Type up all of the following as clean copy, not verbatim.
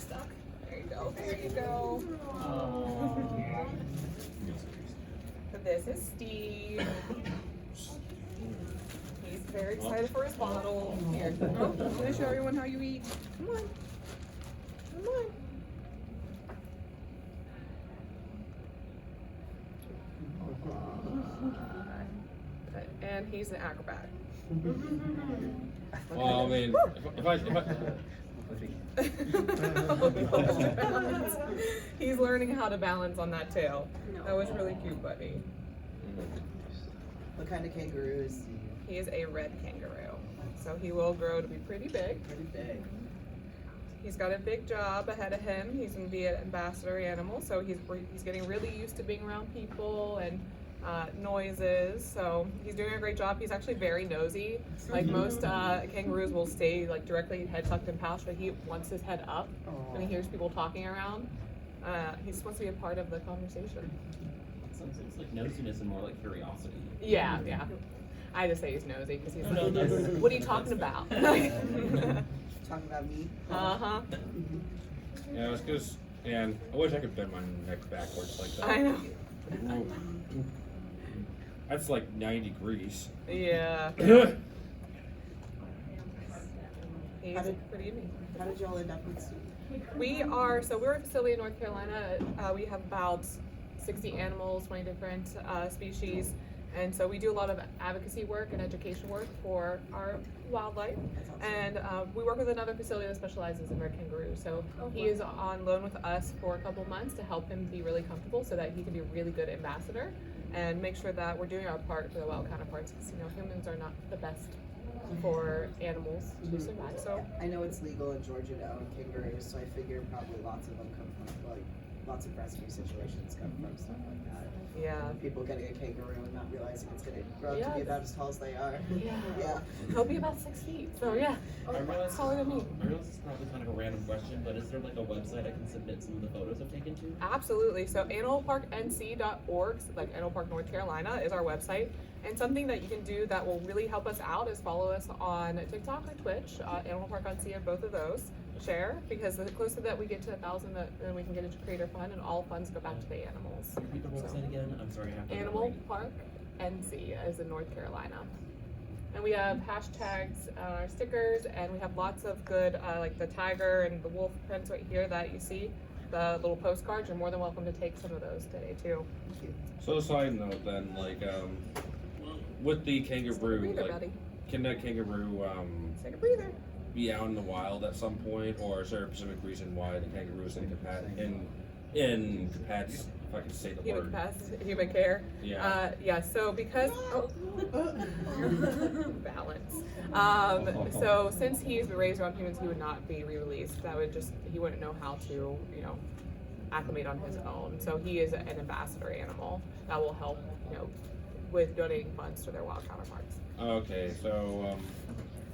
stuck. There you go. There you go. This is Steve. He's very excited for his bottle. Here. Oh, let me show everyone how you eat. Come on. Come on. And he's an acrobat. Well, I mean, if I He's learning how to balance on that tail. That was really cute, buddy. What kind of kangaroo is he? He is a red kangaroo, so he will grow to be pretty big. Pretty big. He's got a big job ahead of him. He's going to be an ambassador animal, so he's getting really used to being around people and noises. So he's doing a great job. He's actually very nosy. Like most kangaroos will stay like directly head tucked in pouch, but he wants his head up when he hears people talking around. He just wants to be a part of the conversation. It's like nosiness and more like curiosity. Yeah, yeah. I just say he's nosy because he's like, what are you talking about? Talking about me? Uh-huh. yeah, it's because, and I wish I could bend my neck backwards like that. I know. That's like 90 degrees. Yeah. He's pretty amazing. How did y'all end up with Steve? We're a facility in North Carolina. We have about 60 animals, 20 different species. And so we do a lot of advocacy work and education work for our wildlife. And we work with another facility that specializes in red kangaroos. So he is on loan with us for a couple months to help him be really comfortable so that he can be a really good ambassador and make sure that we're doing our part for the wild counterparts, because humans are not the best for animals to survive. So I know it's legal in Georgia to own kangaroos, so I figure probably lots of them come from, like, lots of rescue situations come from stuff like that. yeah. People getting a kangaroo and not realizing it's going to grow up to be about as tall as they are. Yeah. He'll be about 6 feet. So yeah. I realize Taller than me. this is probably kind of a random question, but is there like a website I can submit some of the photos I've taken to? Absolutely. So animalparknc.org, like Animal Park North Carolina, is our website. And something that you can do that will really help us out is follow us on TikTok or Twitch. Animal Park on Sea are both of those. Share, because the closer that we get to 1,000, then we can get into creator fund, and all funds go back to the animals. Repeat the website again. I'm sorry, I have to. Animal Park NC is in North Carolina. And we have hashtags on our stickers, and we have lots of good, like the tiger and the wolf prints right here that you see, the little postcards. You're more than welcome to take some of those today too. Thank you. So side note then, like, with the kangaroo, Breather, like, buddy. can that kangaroo Take a breather. be out in the wild at some point, or is there a specific reason why the kangaroo is in cats, if I can say the Human word? capacity, human care. Yeah. So because balance. So since he's been raised around humans, he would not be re-released. He wouldn't know how to, acclimate on his own. So he is an ambassador animal that will help, with donating funds to their wild counterparts. Okay, so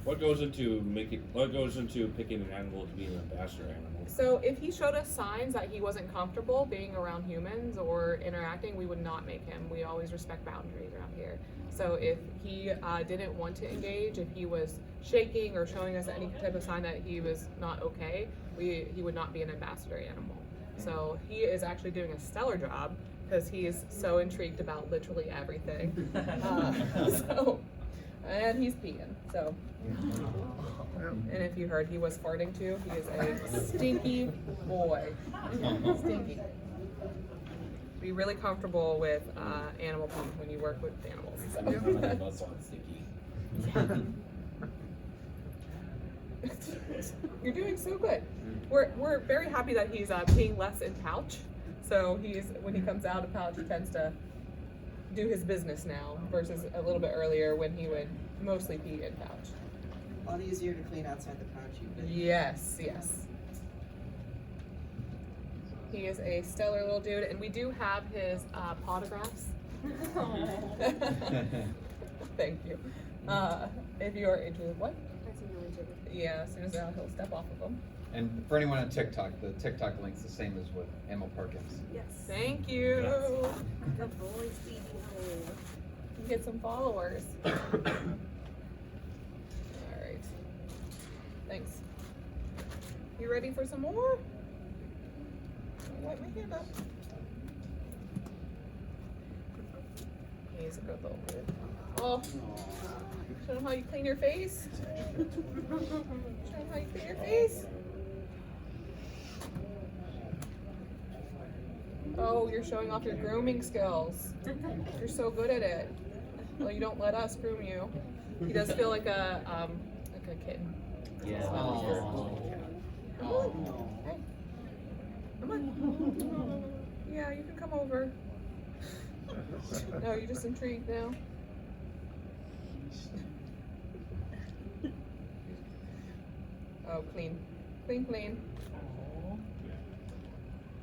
what goes into picking an animal to be an ambassador animal? So if he showed us signs that he wasn't comfortable being around humans or interacting, we would not make him. We always respect boundaries around here. So if he didn't want to engage, if he was shaking or showing us any type of sign that he was not okay, he would not be an ambassador animal. So he is actually doing a stellar job because he is so intrigued about literally everything. And he's peeing, so. And if you heard, he was farting too. He is a stinky boy. Stinky. Be really comfortable with animal pee when you work with animals. That's sticky. You're doing so good. We're very happy that he's peeing less in pouch. So when he comes out of pouch, he tends to do his business now versus a little bit earlier when he would mostly pee in pouch. A lot easier to clean outside the pouch. Yes. He is a stellar little dude, and we do have his potographs. Thank you. If you are interested, what? Yeah, as soon as he'll step off of them. And for anyone on TikTok, the TikTok link's the same as with Animal Park MC. Yes. Thank you. The boys eating hole. Get some followers. All right. Thanks. You ready for some more? Put my hand up. He's a good little dude. Oh, show him how you clean your face. Show him how you clean your face. Oh, you're showing off your grooming skills. You're so good at it. Well, you don't let us groom you. He does feel like a kitten. Yeah. Come on. Hey. Come on. Yeah, you can come over. No, you're just intrigued now. Oh, clean. Clean, clean.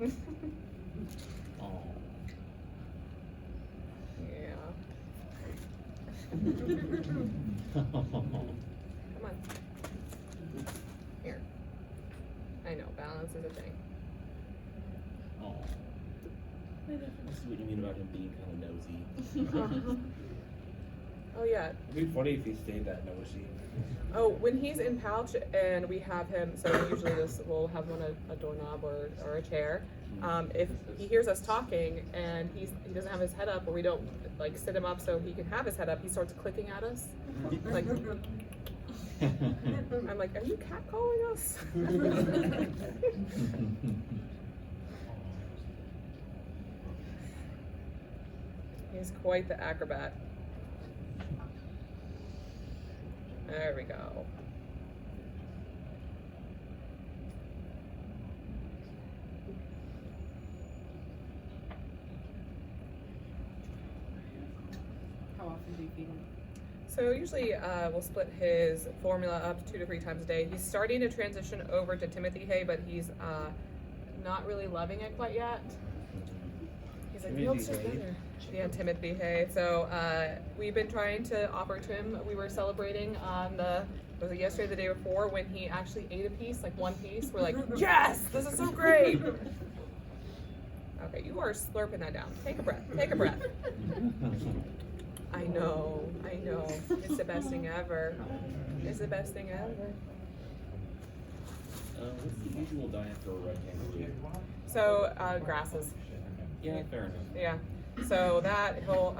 Yeah. Come on. Here. I know, balance is a thing. Oh. That's what you mean about him being kind of nosy. Oh yeah. It'd be funny if he stayed that nosy. Oh, when he's in pouch and we have him, so usually we'll have him on a doorknob or a chair. If he hears us talking and he doesn't have his head up, or we don't like sit him up so he can have his head up, he starts clicking at us. Like, I'm like, are you catcalling us? He's quite the acrobat. There we go. How often do you feed him? So usually we'll split his formula up 2 to 3 times a day. He's starting to transition over to Timothy hay, but he's not really loving it quite yet. He's like, milk's just better. Yeah, Timothy hay. So we've been trying to offer to him. We were celebrating on was it yesterday or the day before when he actually ate a piece, like one piece. We're like, yes, this is so great. Okay, you are slurping that down. Take a breath. Take a breath. I know. It's the best thing ever. It's the best thing ever. What's the usual diet for a red kangaroo? So, grasses. Yeah, fair enough. Yeah. So that he'll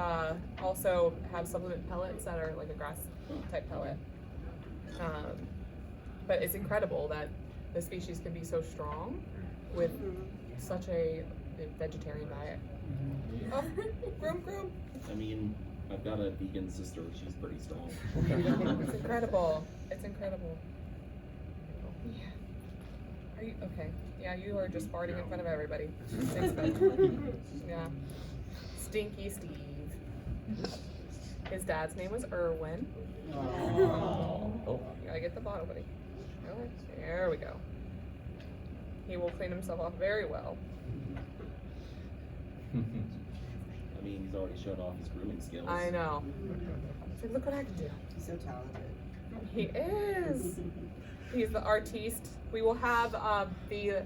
also have supplement pellets that are like a grass type pellet. But it's incredible that the species can be so strong with such a vegetarian diet. Oh, groom. I mean, I've got a vegan sister. She's pretty strong. It's incredible. It's incredible. Yeah. Are you okay? Yeah, you are just farting in front of everybody. Thanks, Ben. Yeah. Stinky Steve. His dad's name was Irwin. Oh. You gotta get the bottle, buddy. Okay, there we go. He will clean himself off very well. I mean, he's already shown off his grooming skills. I know. It's like, look what I can do. He's so talented. He is. He's the artiste. We will have the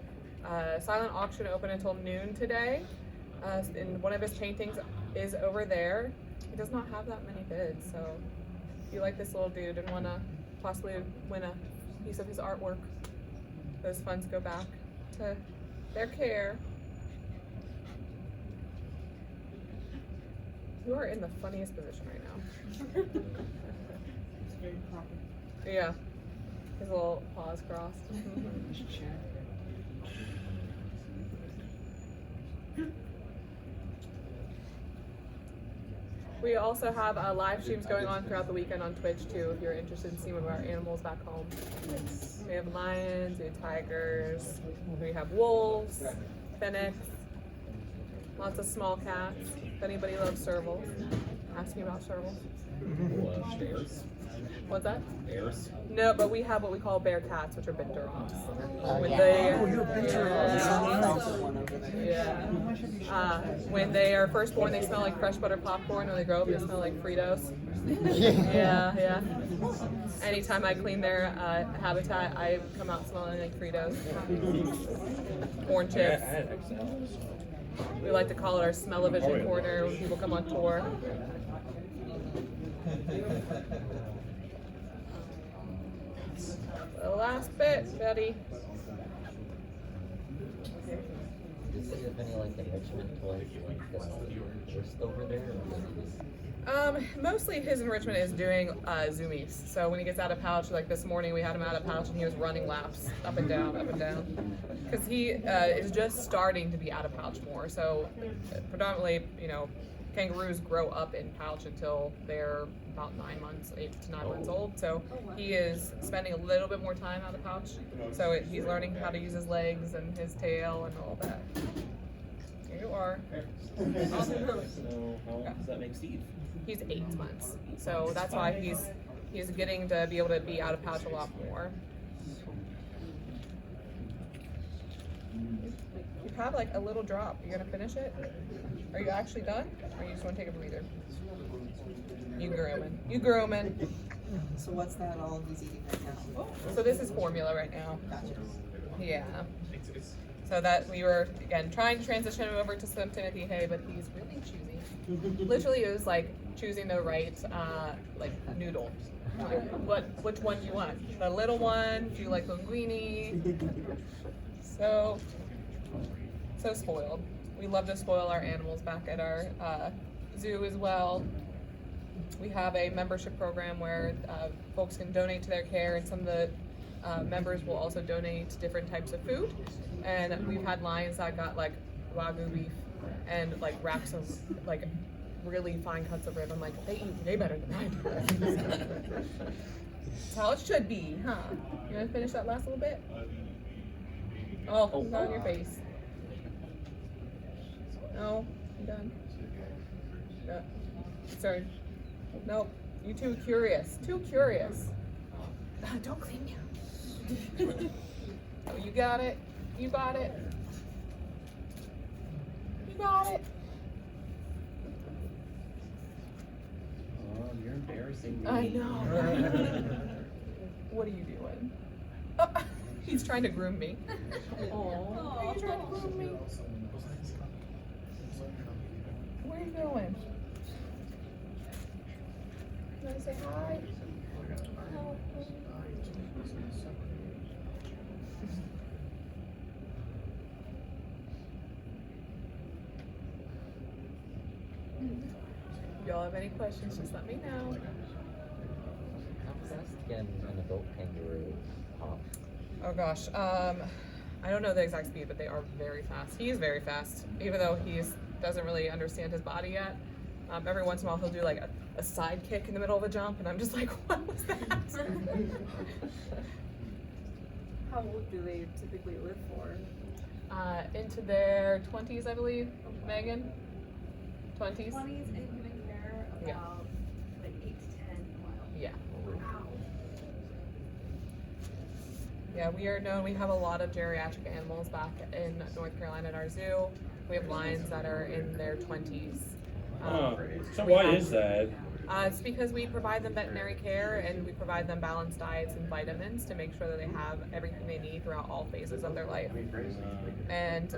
silent auction open until noon today. And one of his paintings is over there. He does not have that many bids, so if you like this little dude and want to possibly win a piece of his artwork, those funds go back to their care. You are in the funniest position right now. It's very proper. Yeah. His little paws crossed. We also have live streams going on throughout the weekend on Twitch too, if you're interested in seeing one of our animals back home. We have lions, we have tigers, we have wolves, fennecs, lots of small cats. If anybody loves servals, ask me about servals. Bears? What's that? Bears? No, but we have what we call bear cats, which are big duroms. When Yeah. they, Oh, you're a big when they are first born, they smell like fresh butter popcorn. When they grow up, they smell like Fritos. Yeah. Anytime I clean their habitat, I come out smelling like Fritos. Corn chips. We like to call it our smell-o-vision corner when people come on tour. The last bit, Betty. Does he have any like enrichment toys like just over there? Or Mostly his enrichment is doing zoomies. So when he gets out of pouch, like this morning we had him out of pouch and he was running laps up and down, because he is just starting to be out of pouch more. So predominantly, kangaroos grow up in pouch until they're about 9 months, 8 to 9 months old. So he is spending a little bit more time out of pouch. So he's learning how to use his legs and his tail and all that. Here you are. So how does that make Steve? He's 8 months, so that's why he's getting to be able to be out of pouch a lot more. You have like a little drop. You gonna finish it? Are you actually done, or you just want to take a breather? You grooming. So what's that all he's eating right now? So this is formula right now. Gotcha. Yeah. So that we were again trying to transition him over to some Timothy hay, but he's really choosy. Literally, it was like choosing the right like noodle. Like, which one do you want? The little one? Do you like linguine? So spoiled. We love to spoil our animals back at our zoo as well. We have a membership program where folks can donate to their care, and some of the members will also donate different types of food. And we've had lions that got like Wagyu beef and like wraps of like really fine cuts of rib. I'm like, they eat way better than I do. That's how it should be, huh? You want to finish that last little bit? Oh, not on your face. No, I'm done. No. Sorry. Nope. You too curious. Too curious. Don't clean me up. Oh, you got it. You got it. You got it. Oh, you're embarrassing me. I know. What are you doing? He's trying to groom me. Oh, are you trying to groom me? Where are you going? You want to say hi? Oh. If y'all have any questions, just let me know. how fast can an adult kangaroo hop? Oh gosh, I don't know the exact speed, but they are very fast. He is very fast, even though he doesn't really understand his body yet. Every once in a while, he'll do like a side kick in the middle of a jump, and I'm just like, what was that? How old do they typically live for? Into their 20s, I believe. Megan? 20s? 20s and human care about Yeah. like 8 to 10 wild. Yeah. Wow. Yeah, we are known. We have a lot of geriatric animals back in North Carolina at our zoo. We have lions that are in their 20s. So why is that? It's because we provide them veterinary care and we provide them balanced diets and vitamins to make sure that they have everything they need throughout all phases of their life. And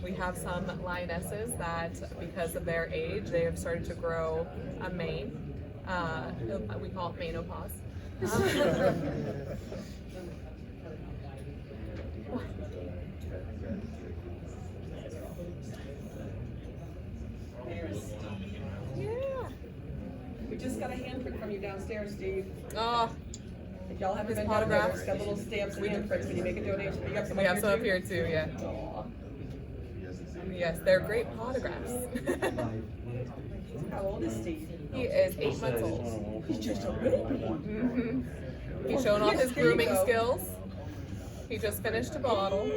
we have some lionesses that, because of their age, they have started to grow a mane. We call it menopause. Yeah. We just got a handprint from you downstairs, Steve. Oh, If y'all haven't His been down there, autograph? there's got little stamps and handprints when you make a donation. You got some we have some up too? here too, yeah. Aw. Yes, they're great autographs. How old is Steve? He is 8 months old. He's just a little one. Mm-hmm. He's showing off his Here you grooming go. skills. He just finished a bottle.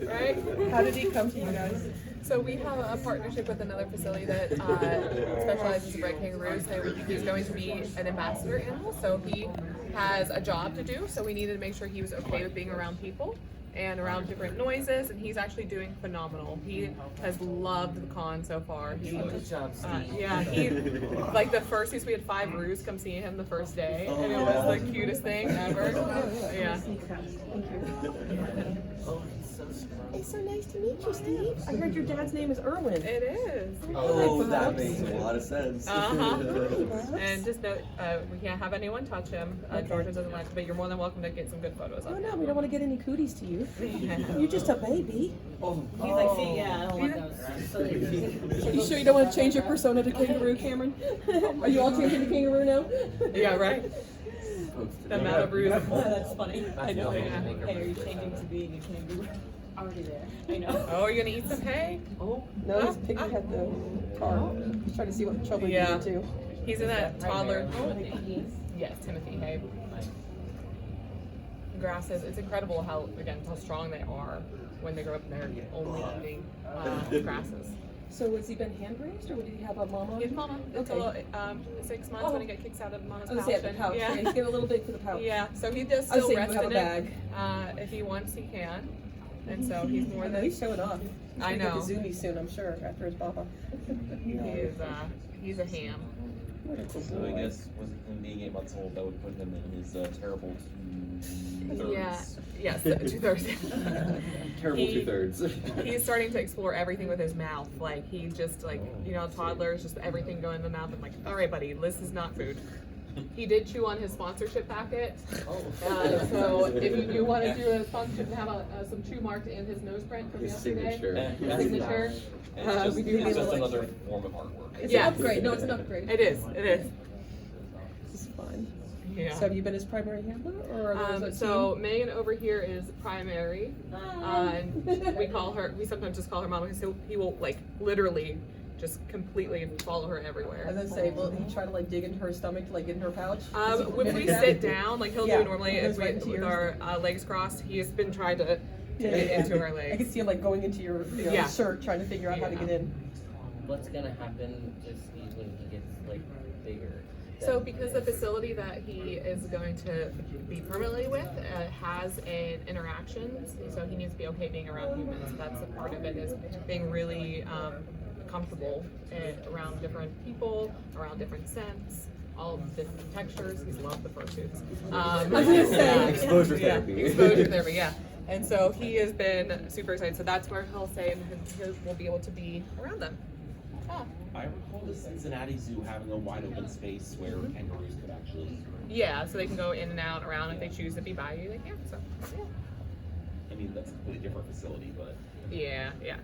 Right? How did he come to you guys? So we have a partnership with another facility that specializes in red kangaroos. He's going to be an ambassador animal, so he has a job to do. So we needed to make sure he was okay with being around people. and around different noises, and he's actually doing phenomenal. He has loved the con so far. Good job, Steve. Yeah, he like the first we had 5 roos come see him the first day, and it was the cutest thing ever. Yeah. Oh, it's so strong. It's so nice to meet you, Steve. I heard your dad's name is Erwin. It is. Oh, that makes a lot of sense. And just note, we can't have anyone touch him. Georgia doesn't like, but you're more than welcome to get some good photos of Oh him. no, we don't want to get any cooties to you. You're just a baby. He's like, see, yeah, I don't want those. You sure you don't want to change your persona to kangaroo, Cameron? Are you all changing to kangaroo now? Yeah, right. The amount of roos. That's funny. I know. Yeah. Hey, are you changing to being a kangaroo? Already there. I know. Oh, you're gonna eat some hay? No, he's picking at the car. He's trying to see what trouble Yeah. you're into. He's in that toddler. Yes, Timothy hay. Grasses. It's incredible how strong they are when they grow up and they're only eating grasses. So has he been hand raised, or did he have a mama? His mama until 6 months when he got kicked out of mama's I was pouch. gonna say the pouch. Yeah, he's getting a little big for the pouch. Yeah, so he does I was still saying rest you have in a bag. it. If he wants, he can. And so he's more I know than he's showing off. He's I gonna get know. the zoomies soon, I'm sure, after his papa. he's a ham. So I guess with him being 8 months old, that would put him in his terrible 2/3. Yeah. Yes, 2/3. Terrible He- 2/3. He's starting to explore everything with his mouth. Like he just toddlers, just everything going in the mouth. I'm like, all right, buddy, this is not food. He did chew on his sponsorship packet. So if you do want to do a sponsorship and have some chew marked in his nose print from His yesterday. signature. Signature. It's we do just, need just a- another form of artwork. It's Yeah. an upgrade. No, it's an upgrade. It is. It is. This is fun. Yeah. So have you been his primary handler, or are there So Megan over here is primary, and we sometimes just call her mama because he will like literally just completely follow her I everywhere. was gonna say, will he try to like dig into her stomach to like get in her pouch? When we sit down, like he'll Yeah, do normally he goes if right into with yours. our legs crossed, he has been trying to Yeah, get yeah. into her I legs. can see him like going into your Yeah. shirt, trying to figure out how to Yeah. get in. What's gonna happen to Steve when he gets like bigger? So because the facility that he is going to be permanently with has an interaction, so he needs to be okay being around humans. That's a part of it, is being really comfortable around different people, around different scents, all of the different textures. He's loved the fursuits. I was gonna say. Exposure Yeah, therapy. exposure therapy, yeah. And so he has been super excited. So that's where he'll say we'll be able to be around them. Oh. I recall the Cincinnati Zoo having a wide open space where kangaroos could actually. Yeah, so they can go in and out around if they choose to be by you, they can. So yeah. I mean, that's a completely different facility, but. Yeah, yeah.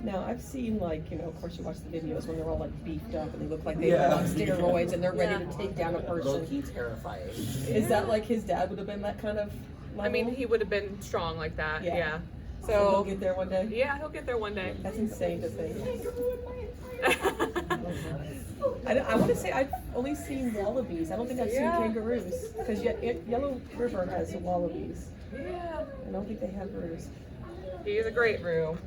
Now I've seen like, of course you watch the videos when they're all like beefed up and they look like they Yeah. are on steroids and they're ready Yeah. to take down a person. Low-key terrifying. Is that like his dad would have been that kind of level? I mean, he would have been strong like that. Yeah. Yeah. So he'll So get there one day. yeah, he'll get there one day. That's insane to think. I want to say I've only seen wallabies. I don't think I've seen Yeah. kangaroos because Yellow River has wallabies. Yeah. I don't think they have roos. He's a great room.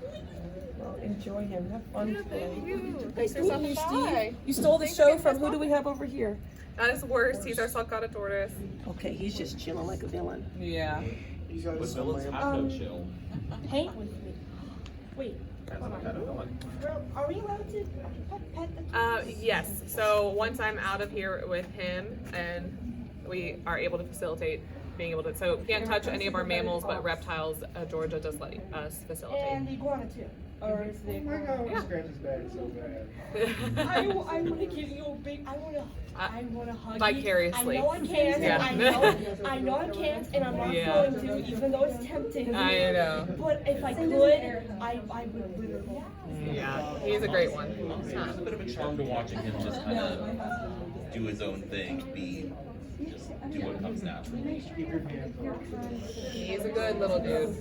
Well, enjoy him. Have fun. Thank you. Nice Thanks for meeting stopping you, by. Steve. You stole the Thanks show for from who do we have over here? That is worse. He's our sulcata tortoise. Okay, he's just chilling like a villain. Yeah. But villains have no chill. Paint with me. Wait. Are we allowed to pet the Yes. So once I'm out of here with him and we are able to facilitate being able to, so we can't touch any of our mammals, but reptiles, Georgia does let us facilitate. and the iguana too? Or is the my God, when Yeah. he scratches his back so bad. I want to give you a big. I want to hug Vicariously. you. I know I can't. Yeah. I know I can't, and I'm not Yeah. going to, even though it's tempting. I know. But if I could, I would literally. Yeah. He's a great one. It's a bit of a charm to watching him just kind of do his own thing, just do what comes naturally. He's a good little dude.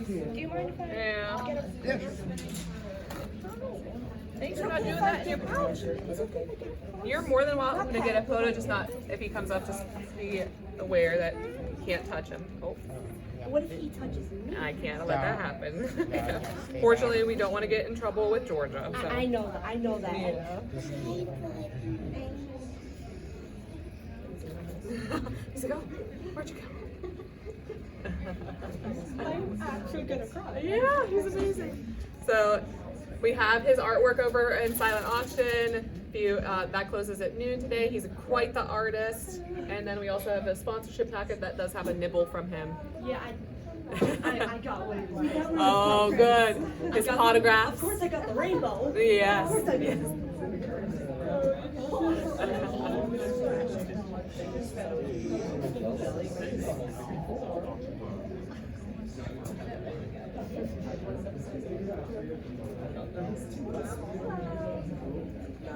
Do you mind if I Yeah. get a? Yeah, sure. Thanks for not doing that in your pouch. You're more than welcome to get a photo, just not, if he comes up, just be aware that you can't touch him. Oh, What if he touches me? I can't let that happen. Fortunately, we don't want to get in trouble with Georgia. So. I know that. I know that. Yeah. He's like, oh, where'd you go? I'm actually gonna cry. Yeah, he's amazing. So we have his artwork over in silent auction. That closes at noon today. He's quite the artist. And then we also have a sponsorship packet that does have a nibble from him. Yeah, I got what it was. Oh, good. His autographs. Of course I got the rainbow. Yes. Of course I did.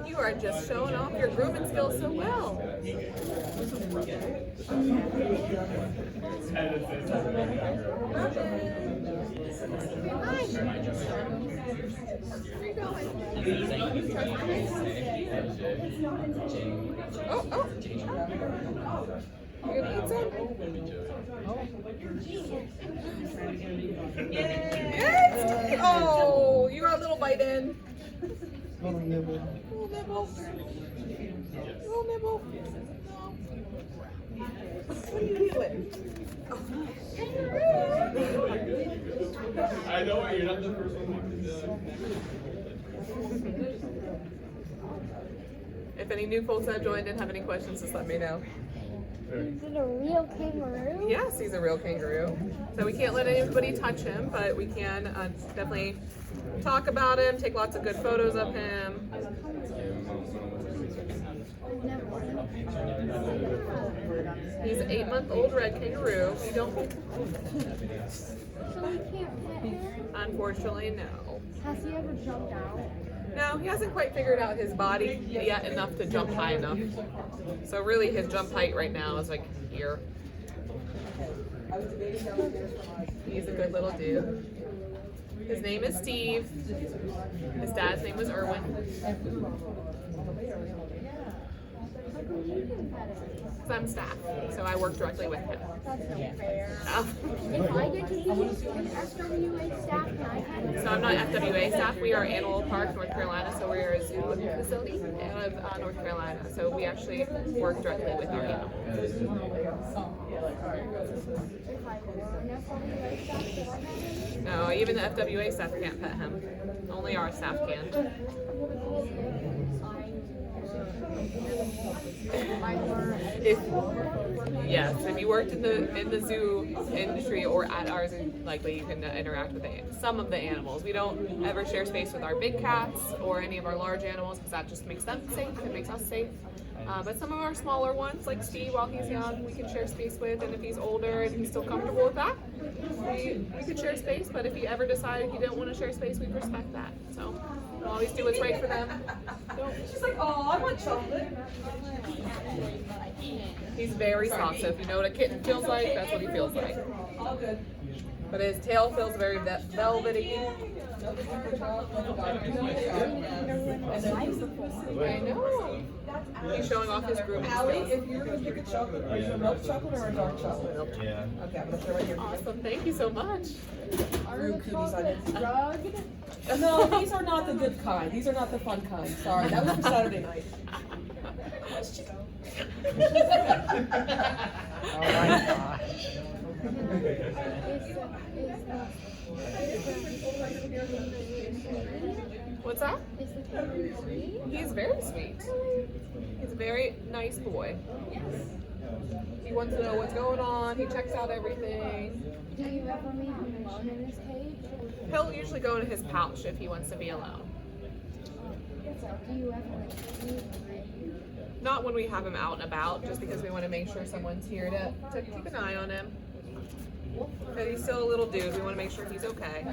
You are just showing off your grooming skills so well. Oh, oh. You gonna eat some? Yes! Oh, you got a little bite in. Little nibble. Little nibble. Little nibble. No. What are you doing? I know you're not the first one. If any new folks have joined and have any questions, just let me know. Is it a real kangaroo? Yes, he's a real kangaroo. So we can't let anybody touch him, but we can definitely talk about him, take lots of good photos of him. He's an 8-month-old red kangaroo. We don't. So we can't pet him? Unfortunately, no. Has he ever jumped out? No, he hasn't quite figured out his body yet enough to jump high enough. So really his jump height right now is like here. He's a good little dude. His name is Steve. His dad's name was Erwin. Because I'm staff, so I work directly with him. That's not fair. Oh. If I get to be FWA staff, can I pet him? So I'm not FWA staff. We are Animal Park, North Carolina. So we're a zoo facility out of North Carolina. So we actually work directly with your animals. If I were an FWA staff, could I pet him? No, even the FWA staff can't pet him. Only our staff can. If you worked in the zoo industry or at ours, likely you can interact with some of the animals. We don't ever share space with our big cats or any of our large animals because that just makes them safe. It makes us safe. But some of our smaller ones, like Steve, while he's young, we can share space with, and if he's older and he's still comfortable with that, we could share space. But if he ever decided he didn't want to share space, we respect that. So we'll always do what's right for them. She's like, oh, I want chocolate. He's very soft, so if you know what a kitten feels like, that's what he feels like. All good. But his tail feels very velvety. I know. He's showing off his grooming Allie, skills. if you're gonna pick a chocolate, are you a milk chocolate or a dark chocolate? Yeah. Okay, I'm gonna throw it right here. Awesome, thank you so much. Are the chocolates drugged? No, these are not the good kind. These are not the fun kind. Sorry, that was for Saturday night. Oh my gosh. What's that? Is the kangaroo sweet? He's very sweet. He's a very nice boy. He wants to know what's going on. He checks out everything. Do you ever leave him alone in his cage? He'll usually go in his pouch if he wants to be alone. Do you ever leave him? Not when we have him out and about, just because we want to make sure someone's here to keep an eye on him. But he's still a little dude. We want to make sure he's okay.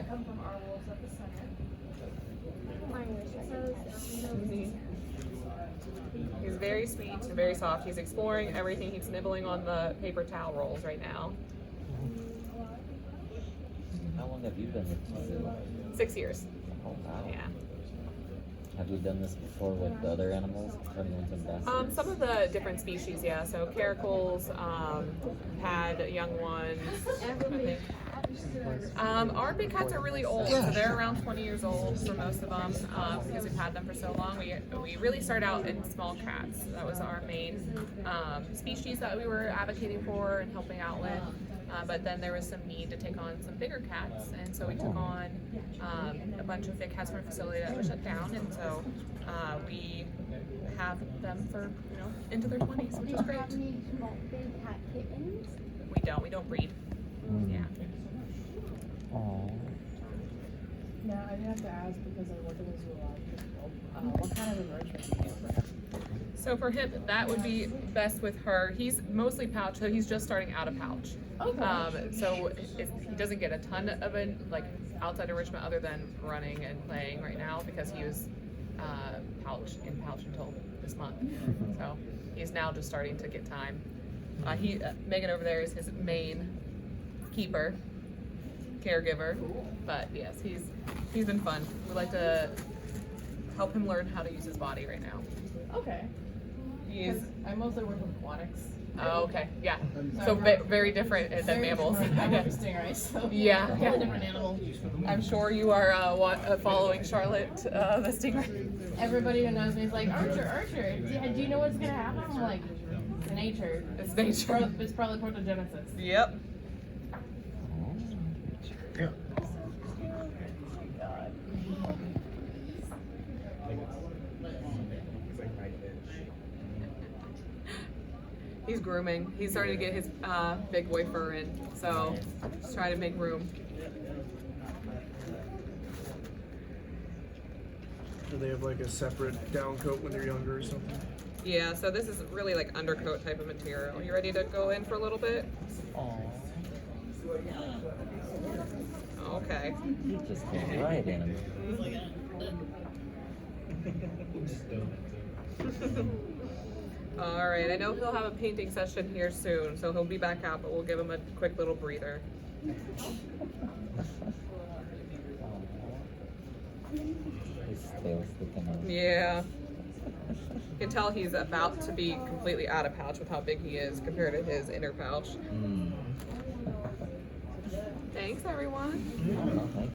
He's very sweet and very soft. He's exploring everything. He's nibbling on the paper towel rolls right now. How long have you been with the zoo? 6 years. Oh wow. Yeah. Have you done this before with the other animals? Anyone's ambassadors? Some of the different species, yeah. So caracals, had young ones, I think. Our big cats are really old, so they're around 20 years old for most of them, because we've had them for so long. We really started out in small cats. That was our main species that we were advocating for and helping out with. But then there was some need to take on some bigger cats, and so we took on a bunch of big cats from a facility that was shut down, and so we have them for into their 20s, which is great. Have any small big cat kittens? We don't breed. Yeah. Now, I have to ask because I work in the zoological. What kind of enrichment do you get for him? So for him, that would be best with her. He's mostly pouch, so he's just starting out of pouch. Okay. So he doesn't get a ton of outside enrichment other than running and playing right now because he was pouch until this month. So he's now just starting to get time. Megan over there is his main keeper, caregiver. But yes, he's been fun. We like to help him learn how to use his body right now. Okay. I mostly work with aquatics. Oh, okay, yeah. So very different than mammals. I work with stingrays, so Yeah. totally different animal. I'm sure you are following Charlotte, the stingray. Everybody who knows me is like, Archer, do you know what's gonna happen? I'm like, it's nature. It's nature. It's probably protogenesis. Yep. He's grooming. He's starting to get his big boy fur in, so just trying to make room. Do they have like a separate down coat when they're younger or something? Yeah, so this is really like undercoat type of material. You ready to go in for a little bit? Okay. You just came right in. All right, I know he'll have a painting session here soon, so he'll be back out, but we'll give him a quick little breather. His tail's sticking out. Yeah. You can tell he's about to be completely out of pouch with how big he is compared to his inner pouch. Thanks, everyone. Thank